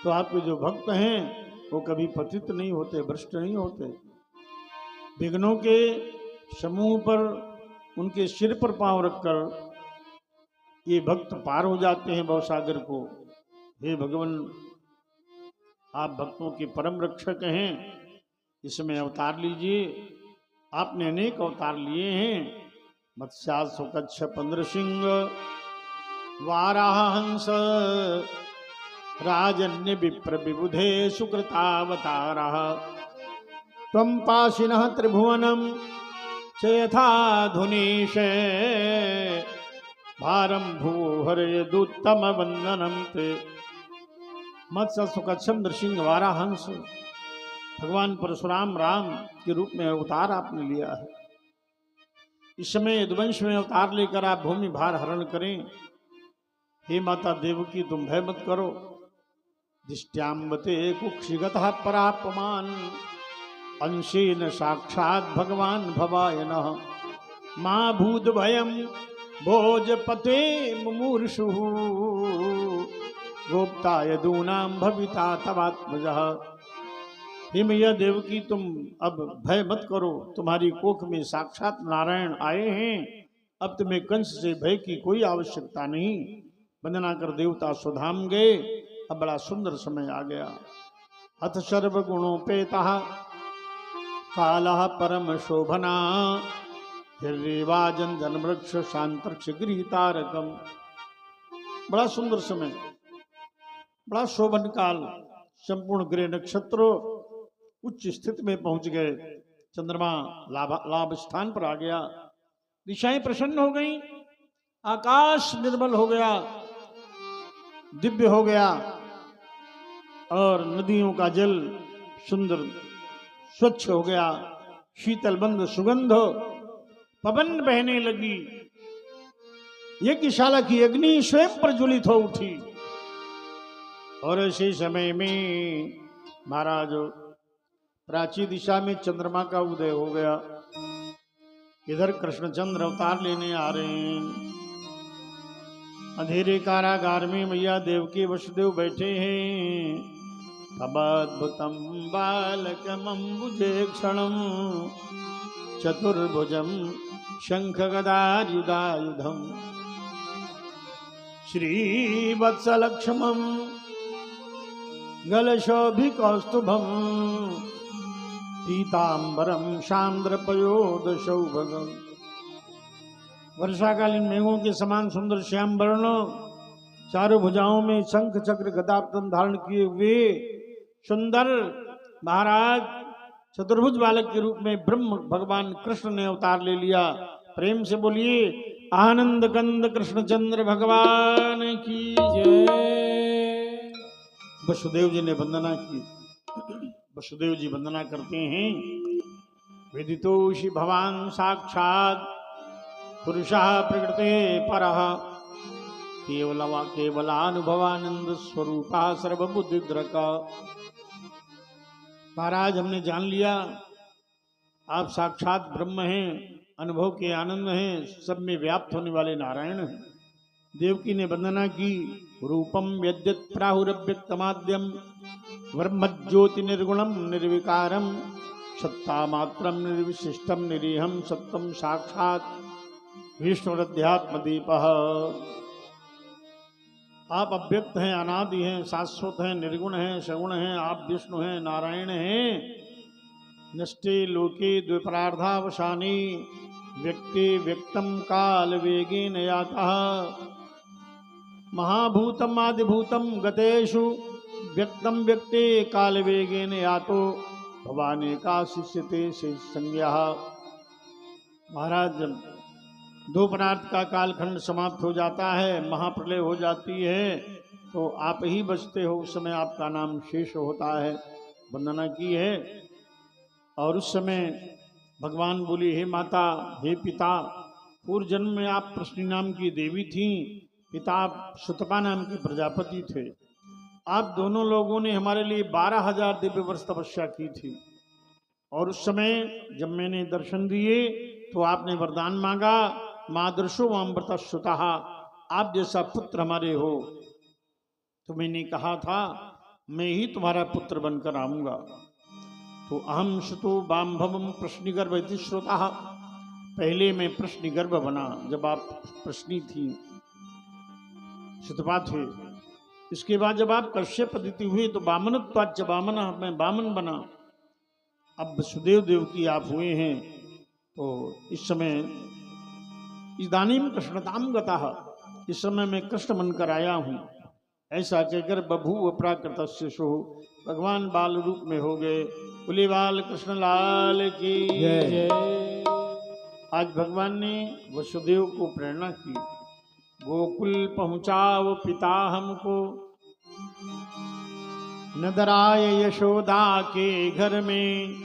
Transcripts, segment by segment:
तो आपके जो भक्त हैं वो कभी पतित नहीं होते, भ्रष्ट नहीं होते। विघ्नों के समूह पर उनके सिर पर पांव रखकर ये भक्त पार हो जाते हैं भवसागर को। हे भगवान, आप भक्तों के परम रक्षक हैं, इसमें अवतार लीजिए। आपने अनेक अवतार लिए हैं, मत्स्यास्व कच्छप नृसिंह वाराह हंस राजन्य विप्र विबुधे सुकृतावतारः त्वं पाशिनः त्रिभुवनं चेथाधुनीशे भारं भूहरयदुत्तम वंदनम ते। मत्स्य सुकच्छम नृसिंह वारा हंस, भगवान परशुराम राम के रूप में अवतार आपने लिया है। इस समय यदुवंश में अवतार लेकर आप भूमि भार हरण करें। हे माता देवकी, तुम भय मत करो। दिष्ट्याम्बते कुक्षिगतः परापमान अंशेन साक्षात् भगवान भवाय नः मां भूत भयम भोजपते मुमूर्षु गोप्ता यदूनां भविता तवात्मजः। हे मैया देवकी, तुम अब भय मत करो, तुम्हारी कोख में साक्षात नारायण आए हैं। अब तुम्हें कंस से भय की कोई आवश्यकता नहीं। वंदना कर देवता सुधाम गए। अब बड़ा सुंदर समय आ गया। अथ सर्वगुणोपेता कालः परम शोभना हिर्वाजन जनवृक्ष शांतर्क्ष गृहीतारकम। बड़ा सुंदर समय, बड़ा शोभन काल। संपूर्ण ग्रह नक्षत्र उच्च स्थिति में पहुंच गए। चंद्रमा लाभ स्थान पर आ गया। दिशाएं प्रसन्न हो गई। आकाश निर्मल हो गया, दिव्य हो गया, और नदियों का जल सुंदर स्वच्छ हो गया। शीतल बंद सुगंध, पवन बहने लगी। यज्ञशाला की अग्नि स्वयं प्रज्वलित हो उठी। और इसी समय में महाराज प्राची दिशा में चंद्रमा का उदय हो गया। इधर कृष्णचंद्र अवतार लेने आ रहे हैं। अंधेरे कारागार में मैया देवकी वसुदेव बैठे हैं। तब अद्भुतम बालकमंबुजे क्षणम चतुर्भुजम शंख गदायुधायुधम श्रीवत्सलक्ष्मम गलशोभिकौस्तुभम पीतांबरम शांद्रपयोदशौभगम। वर्षाकालीन मेघों के समान सुंदर श्याम वर्ण, चारों भुजाओं में शंख चक्र गदा धारण किए हुए सुंदर महाराज चतुर्भुज बालक के रूप में ब्रह्म भगवान कृष्ण ने अवतार ले लिया। प्रेम से बोलिए आनंद कंद कृष्णचंद्र भगवान की जय। वसुदेव जी ने वंदना की। वसुदेव जी वंदना करते हैं। विदितोषि भवान साक्षात् पुरुषः प्रकृते परः केवलानुभवानंद स्वरूपा सर्वबुद्धिद्रक। महाराज, हमने जान लिया आप साक्षात ब्रह्म हैं, अनुभव के आनंद हैं, सब में व्याप्त होने वाले नारायण हैं। देवकी ने वंदना की। रूपम यद्यत् प्राहुरव्यक्तमाद्यम ब्रह्मज्योति निर्गुणम निर्विकारम सत्ता मात्रम निर्विशिष्टम निरीहम सत्यम साक्षात विष्णुरध्यात्म दीपः। आप अव्यक्त हैं, अनादि हैं, शाश्वत हैं, निर्गुण हैं, सगुण हैं। आप विष्णु हैं, नारायण हैं। नष्टे लोके द्विपरार्धावसानी व्यक्ति व्यक्तम काल वेगेन यातः महाभूतम आदिभूतम गतेषु व्यक्तम व्यक्ते काल वेगेन यातो भवानी का शिष्यते से संज्ञा। महाराज, जब दो परार्थ का कालखंड समाप्त हो जाता है, महाप्रलय हो जाती है, तो आप ही बचते हो। उस समय आपका नाम शेष होता है। वंदना की है। और उस समय भगवान बोली, हे माता, हे पिता, पूर्व जन्म में आप प्रश्नि नाम की देवी थीं, पिता आप सुतपा नाम के प्रजापति थे। आप दोनों लोगों ने हमारे लिए 12,000 दिव्य वर्ष तपस्या की थी। और उस समय जब मैंने दर्शन दिए तो आपने वरदान मांगा, मादृशो अमृत सुतः, आप जैसा पुत्र हमारे हो। तो मैंने कहा था मैं ही तुम्हारा पुत्र बनकर आऊंगा। तो अहम शतो बाम्भवम प्रश्निगर्भ इति श्रोता, पहले मैं प्रश्निगर्भ बना जब आप प्रश्नी थी, शतपा थे। इसके बाद जब आप कश्यप अदिति हुए तो बामनत्वाच्च बामना, मैं बामन बना। अब वसुदेव देवकी आप हुए हैं, तो इस समय इदानीम कृष्णताम गतः, इस समय मैं कृष्ण बनकर आया हूँ। ऐसा कहकर बभूव प्राकृतस्य सो, भगवान बाल रूप में हो गए। बोले बाल कृष्ण लाल की जय। आज भगवान ने वसुदेव को प्रेरणा की, गोकुल पहुंचाओ पिता हमको, नदराय यशोदा के घर में,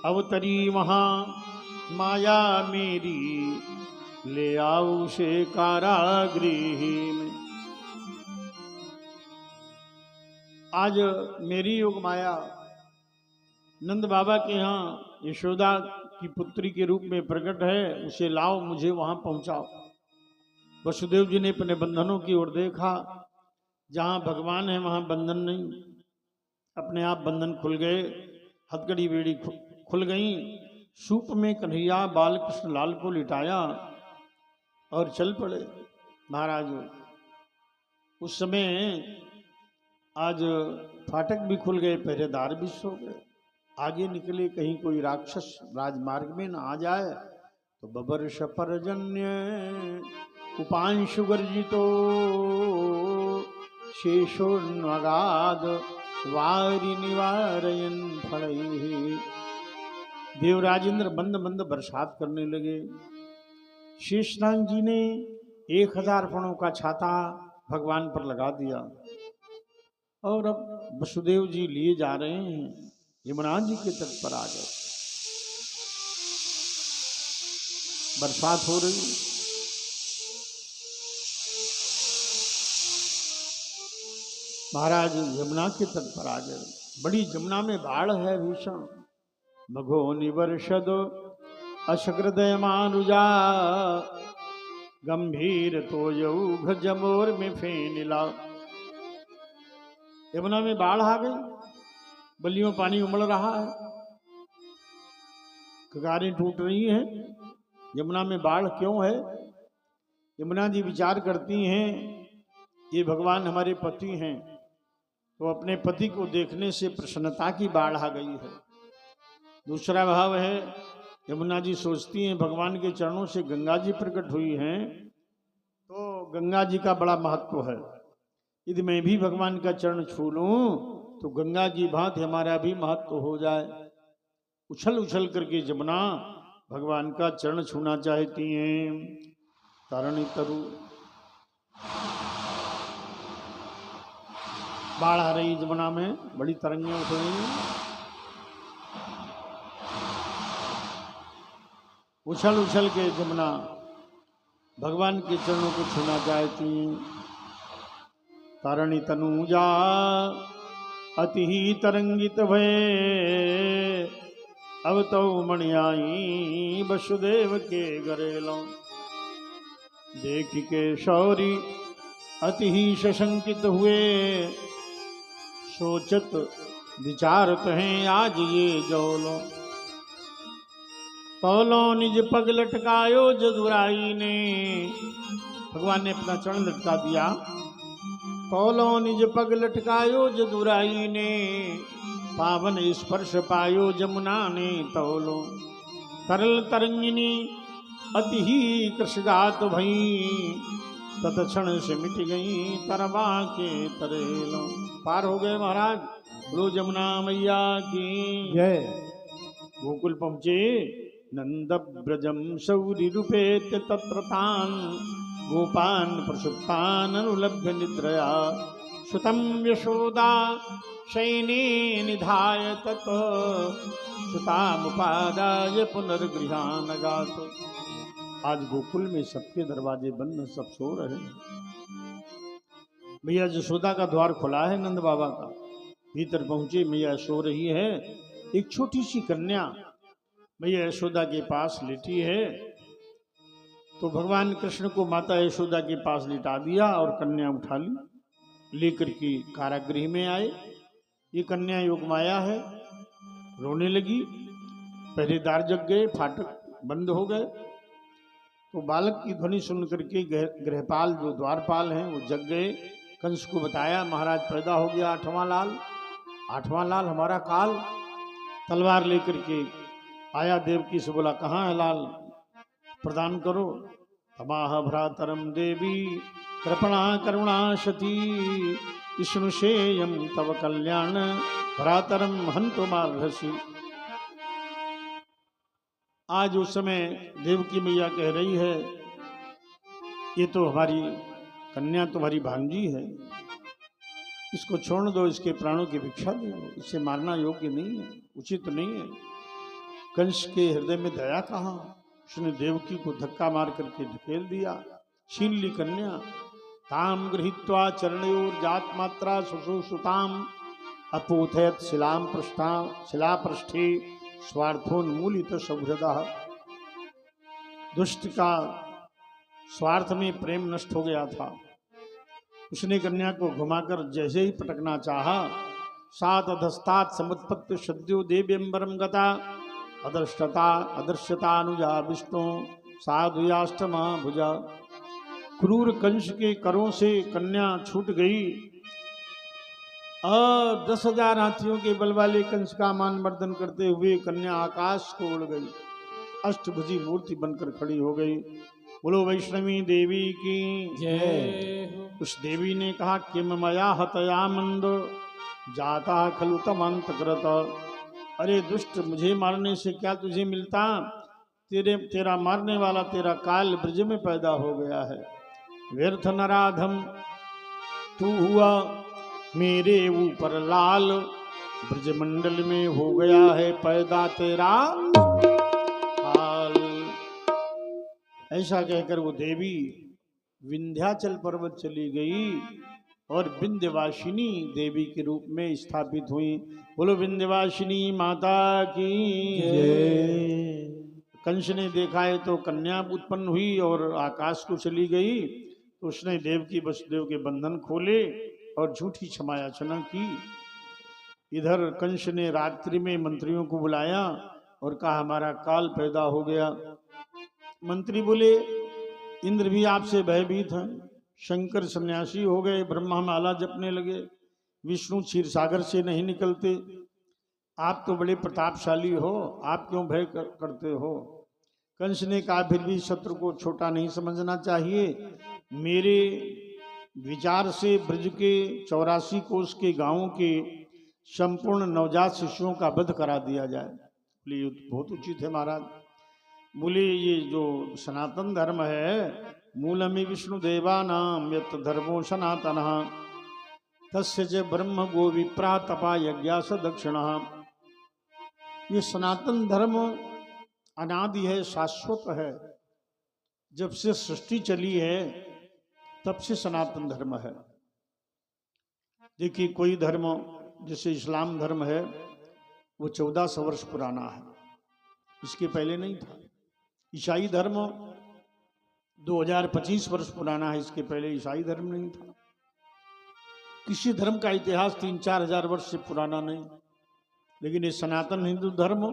अवतरी वहां माया मेरी, ले आओ से कारागृह में। आज मेरी योग माया नंद बाबा के यहाँ यशोदा की पुत्री के रूप में प्रकट है, उसे लाओ, मुझे वहां पहुंचाओ। वसुदेव जी ने अपने बंधनों की ओर देखा, जहां भगवान है वहां बंधन नहीं, अपने आप बंधन खुल गए, हथकड़ी बेड़ी खुल गई। सूप में कन्हैया बाल कृष्ण लाल को लिटाया और चल पड़े महाराज। उस समय आज फाटक भी खुल गए, पहरेदार भी सो गए। आगे निकले, कहीं कोई राक्षस राजमार्ग में ना आ जाए। तो बबर शपरजन्य उपांशु गर्जितो, शेषोन्वगाद वारि निवारयन फलैहि। देवराजेंद्र मंद मंद बरसात करने लगे। शेषनाग जी ने 1000 फणों का छाता भगवान पर लगा दिया, और अब वसुदेव जी लिए जा रहे हैं, यमुना जी के तट पर आ गए। बरसात हो रही, महाराज यमुना के तट पर आ गए। बड़ी यमुना में बाढ़ है भीषण। मघो निवर्षद अशकृदय मानुजा, गंभीर तो यौघ जमोर में फेनिला। यमुना में बाढ़ आ गई, बलियों पानी उमड़ रहा है, कगारें टूट रही हैं। यमुना में बाढ़ क्यों है? यमुना जी विचार करती हैं, ये भगवान हमारे पति हैं, तो अपने पति को देखने से प्रसन्नता की बाढ़ आ गई है। दूसरा भाव है, यमुना जी सोचती हैं भगवान के चरणों से गंगा जी प्रकट हुई हैं, तो गंगा जी का बड़ा महत्व है। यदि मैं भी भगवान का चरण छू लूं तो गंगा की भांति हमारा भी महत्व हो जाए। उछल उछल करके यमुना भगवान का चरण छूना चाहती हैं। तारणी तरु बाढ़ आ रही यमुना में, बड़ी तरंगें उठ रही हैं। उछल उछल के यमुना भगवान के चरणों को छूना चाहती हैं। तारणी तनुजा अति ही तरंगित भये, अब तो मणियाई वसुदेव के गरेलो। देख के शौरी अति ही सशंकित हुए, सोचत विचारत हैं आज ये जौलो। पौलो निज पग लटकायो जदुराई ने, भगवान ने अपना चरण लटका दिया। पौलो निज पग लटकायो जदुराई ने, पावन स्पर्श पायो जमुना ने तौलो। तरल तरंगिनी अति ही कृषगात भई, तत्क्षण से मिट गई तरवा के तरेलो। पार हो गए महाराज, बोलो जमुना मैया की जय। गोकुल पहुंचे, नंद ब्रजम शौरी रूपेत तत्र तान, गोपान प्रसुप्तान अनुलभ्य निद्रया। सुतम यशोदा शयने निधाय तत्, सुतामुपादाय पुनर्गृहानगात। आज गोकुल में सबके दरवाजे बंद, सब सो रहे हैं। मैया यशोदा का द्वार खुला है नंद बाबा का। भीतर पहुंचे, मैया सो रही है। एक छोटी सी कन्या मैया यशोदा के पास लेटी है, तो भगवान कृष्ण को माता यशोदा के पास लिटा दिया और कन्या उठा ली। लेकर के कारागृह में आए। ये कन्या योगमाया है। रोने लगी, पहरेदार जग गए, फाटक बंद हो गए। तो बालक की ध्वनि सुन करके गृहपाल जो द्वारपाल हैं वो जग गए। कंस को बताया महाराज पैदा हो गया आठवां लाल हमारा काल। तलवार लेकर के आया, देवकी से बोला कहाँ है लाल, प्रदान करो। तमाह भ्रातरम देवी कृपणा करुणा सती विष्णुषेयम तव कल्याण भ्रातरम हंतुमार्हसि। आज उस समय देवकी मैया कह रही है ये तो हमारी कन्या तुम्हारी भांजी है, इसको छोड़ दो, इसके प्राणों की भिक्षा दे दो, इसे मारना योग्य नहीं है, उचित नहीं है। कंस के हृदय में दया कहाँ, उसने देवकी को धक्का मार करके ढकेल दिया। छीन ली कन्या। ताम गृहीत्वा चरणयोर जात मात्रा सुसुताम अपूथयत शिलापृष्ठे स्वार्थोन्मूलित सौहृदः। दुष्ट का स्वार्थ में प्रेम नष्ट हो गया था। उसने कन्या को घुमाकर जैसे ही पटकना चाहा, सात अधस्तात समुत्पत्ति सद्यो देव्यंबरम गता अदर्शता अनुजा विष्णु साधुयाष्टमा भुजा। क्रूर कंस के करों से कन्या छूट गई और 10,000 हाथियों के बल वाले कंस का मान मर्दन करते हुए कन्या आकाश को उड़ गई, अष्टभुजी मूर्ति बनकर खड़ी हो गई। बोलो वैष्णवी देवी की जय। उस देवी ने कहा किम मया हतया मंद जाता खलु तमंत कृत। अरे दुष्ट, मुझे मारने से क्या तुझे मिलता, तेरा मारने वाला तेरा काल ब्रज में पैदा हो गया है। व्यर्थ नराधम तू हुआ मेरे ऊपर लाल, ब्रजमंडल में हो गया है पैदा तेरा हाल। ऐसा कहकर वो देवी विंध्याचल पर्वत चली गई और विंध्यवासिनी देवी के रूप में स्थापित हुई। बोलो विंध्यवासिनी माता की जय। कंस ने देखा है तो कन्या उत्पन्न हुई और आकाश को चली गई, तो उसने देवकी वसुदेव के बंधन खोले और झूठी क्षमायाचना की। इधर कंस ने रात्रि में मंत्रियों को बुलाया और कहा हमारा काल पैदा हो गया। मंत्री बोले इंद्र भी आपसे भयभीत हैं, शंकर सन्यासी हो गए, ब्रह्मा माला जपने लगे, विष्णु क्षीर सागर से नहीं निकलते, आप तो बड़े प्रतापशाली हो, आप क्यों भय करते हो। कंस ने कहा फिर भी शत्रु को छोटा नहीं समझना चाहिए। मेरे विचार से ब्रज के 84 कोस के गांवों के संपूर्ण नवजात शिशुओं का वध करा दिया जाए। बोले ये बहुत उचित है महाराज। बोले ये जो सनातन धर्म है, मूलमि विष्णु देवानाम यत् धर्मो सनातन तस्य च ब्रह्म गो विप्रा तपा यज्ञास दक्षिण। ये सनातन धर्म अनादि है, शाश्वत है। जब से सृष्टि चली है तब से सनातन धर्म है। देखिए कोई धर्म जैसे इस्लाम धर्म है वो 1400 वर्ष पुराना है, इसके पहले नहीं था। ईसाई धर्म 2025 वर्ष पुराना है, इसके पहले ईसाई धर्म नहीं था। किसी धर्म का इतिहास 3-4 हजार वर्ष से पुराना नहीं। लेकिन ये सनातन हिंदू धर्म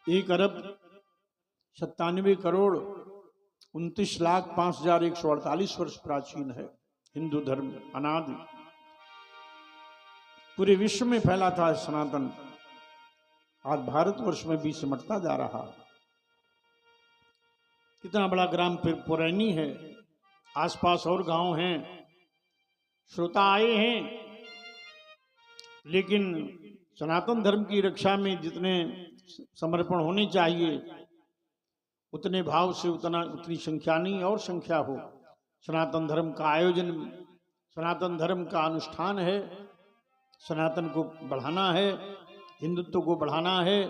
1,97,29,05,148 वर्ष प्राचीन है। हिंदू धर्म अनादि पूरे विश्व में फैला था सनातन, आज भारतवर्ष में भी सिमटता जा रहा। कितना बड़ा ग्राम पुरैनी है, आसपास और गांव हैं, श्रोता आए हैं, लेकिन सनातन धर्म की रक्षा में जितने समर्पण होने चाहिए उतने भाव से उतनी संख्या नहीं और संख्या हो। सनातन धर्म का आयोजन, सनातन धर्म का अनुष्ठान है, सनातन को बढ़ाना है, हिंदुत्व को बढ़ाना है।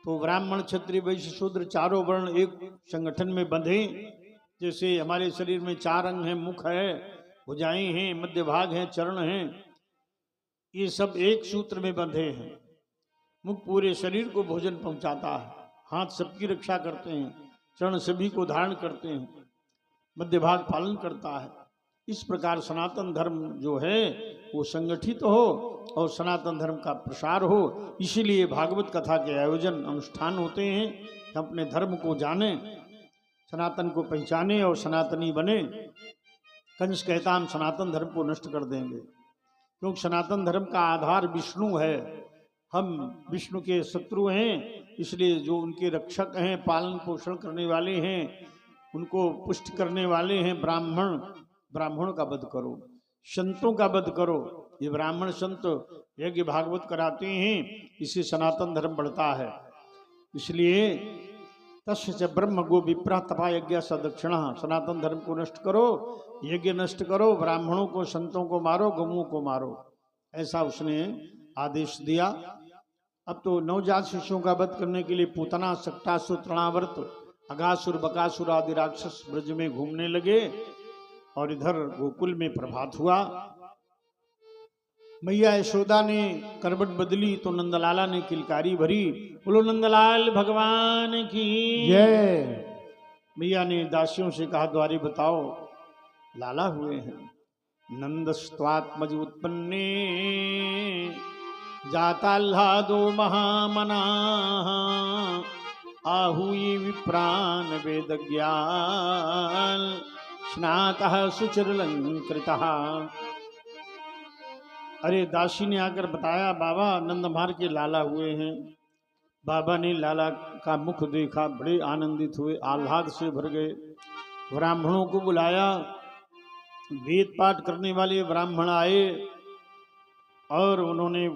तो ब्राह्मण क्षत्रिय वैश्य शूद्र चारों वर्ण एक संगठन में बंधे। जैसे हमारे शरीर में 4 अंग हैं, मुख है, भुजाएं हैं, मध्य भाग हैं, चरण हैं, ये सब एक सूत्र में बंधे हैं। मुख पूरे शरीर को भोजन पहुंचाता है, हाथ सबकी रक्षा करते हैं, चरण सभी को धारण करते हैं, मध्य भाग पालन करता है, इस प्रकार सनातन धर्म जो है वो संगठित हो और सनातन धर्म का प्रसार हो। इसीलिए भागवत कथा के आयोजन अनुष्ठान होते हैं कि अपने धर्म को जाने, सनातन को पहचाने और सनातनी बने। कंस कहता हम सनातन धर्म को नष्ट कर देंगे, क्योंकि सनातन धर्म का आधार विष्णु है, हम विष्णु के शत्रु हैं। इसलिए जो उनके रक्षक हैं, पालन पोषण करने वाले हैं, उनको पुष्ट करने वाले हैं ब्राह्मण, ब्राह्मणों का वध करो, संतों का वध करो। ये ब्राह्मण संत यज्ञ भागवत कराते हैं, इससे सनातन धर्म बढ़ता है। इसलिए तस्य च ब्रह्म गो विप्रा तपा यज्ञ सदक्षिणा, सनातन धर्म को नष्ट करो, यज्ञ नष्ट करो, ब्राह्मणों को संतों को मारो, गौओं को मारो, ऐसा उसने आदेश दिया। अब तो नवजात शिशुओं का वध करने के लिए पूतना, सक्टासुर, तृणावर्त, अगासुर, बकासुर आदि राक्षस ब्रज में घूमने लगे और इधर गोकुल में प्रभात हुआ। मैया यशोदा ने करवट बदली तो नंदलाला ने किलकारी भरी। बोलो नंदलाल भगवान की जय। मैया ने दासियों से कहा द्वारी बताओ, लाला हुए हैं। नंदस्त्वात्मज उत्पन्ने जाताल्हादो महामना, आहूयि विप्रान वेदज्ञान स्नातः सुचिरलंकृतः। अरे दासी ने आकर बताया बाबा नंद महाराज के लाला हुए हैं। बाबा ने लाला का मुख देखा, बड़े आनंदित हुए, आह्लाद से भर गए। ब्राह्मणों को बुलाया, वेद पाठ करने वाले ब्राह्मण आए और उन्होंने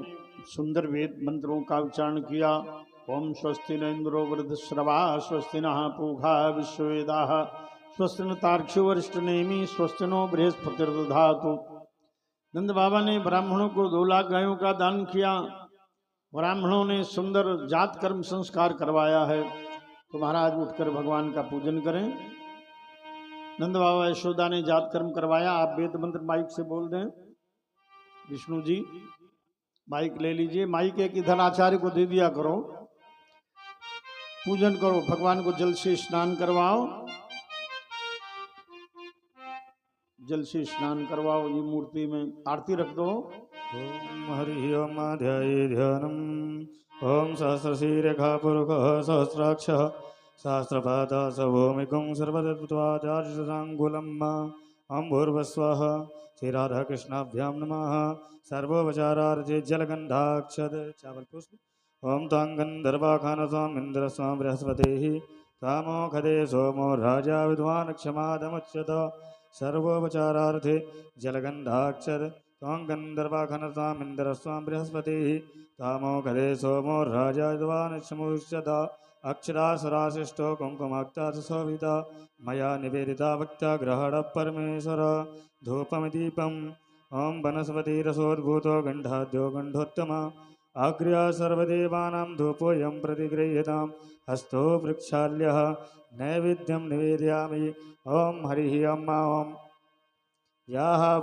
सुंदर वेद मंत्रों का उच्चारण किया। ओम स्वस्ति न इंद्रो वृद्धश्रवा, स्वस्ति नः पूषा विश्ववेदाः, स्वस्ति न तार्क्ष्यो वरिष्ठ नेमि, स्वस्ति नो बृहस्पतिर्दधातु। नंद बाबा ने ब्राह्मणों को 2 लाख गायों का दान किया। ब्राह्मणों ने सुंदर जात कर्म संस्कार करवाया है। तो महाराज उठकर भगवान का पूजन करें। नंद बाबा यशोदा ने जात कर्म करवाया। आप वेद मंत्र माइक से बोल दें। विष्णु जी माइक ले लीजिए, माइक एक इधर आचार्य को दे दिया करो। पूजन करो, भगवान को जल से स्नान करवाओ, जल से स्नान करवाओ। ये मूर्ति में आरती रख दो। ओम हरि ओम ध्याये ध्यानम। ओम सहस्रशीरेखा पुरुषः सहस्राक्षः सहस्रपादः स भूमिकुं सर्वतत्त्वाचार्यशताङ्गुलम्। अम्भूर्वस्वः श्री राधा कृष्णाभ्यां नमः। सर्वोपचारार्थे जलगंधाक्षत चावल पुष्प। ओम तां गंधर्वाखान स्वाम इंद्र स्वाम बृहस्पतिः तामोखदे सोमो राजा विद्वान् क्षमादमुच्यत। सर्वोपचारार्थे जलगंधाक्षत त्वां गंधर्वाखान स्वाम इंद्र स्वाम बृहस्पतिः तामोखदे सोमो राजा विद्वान् क्षमुच्यत। अक्षरासुराशिष्टो कुंकुमाक्ता शोभिता मया निवेदिता भक्त्या ग्रहण परमेश्वर। धूपम दीपम ओम वनस्पतिरसोद्भूतो गंधाद्यो गंधोत्तम। आग्र्या सर्वदेवानां धूपोऽयं प्रतिगृह्यतां हस्तो वृक्षाल्यः नैवेद्यं निवेदयामि। ओम हरिः ओम। याः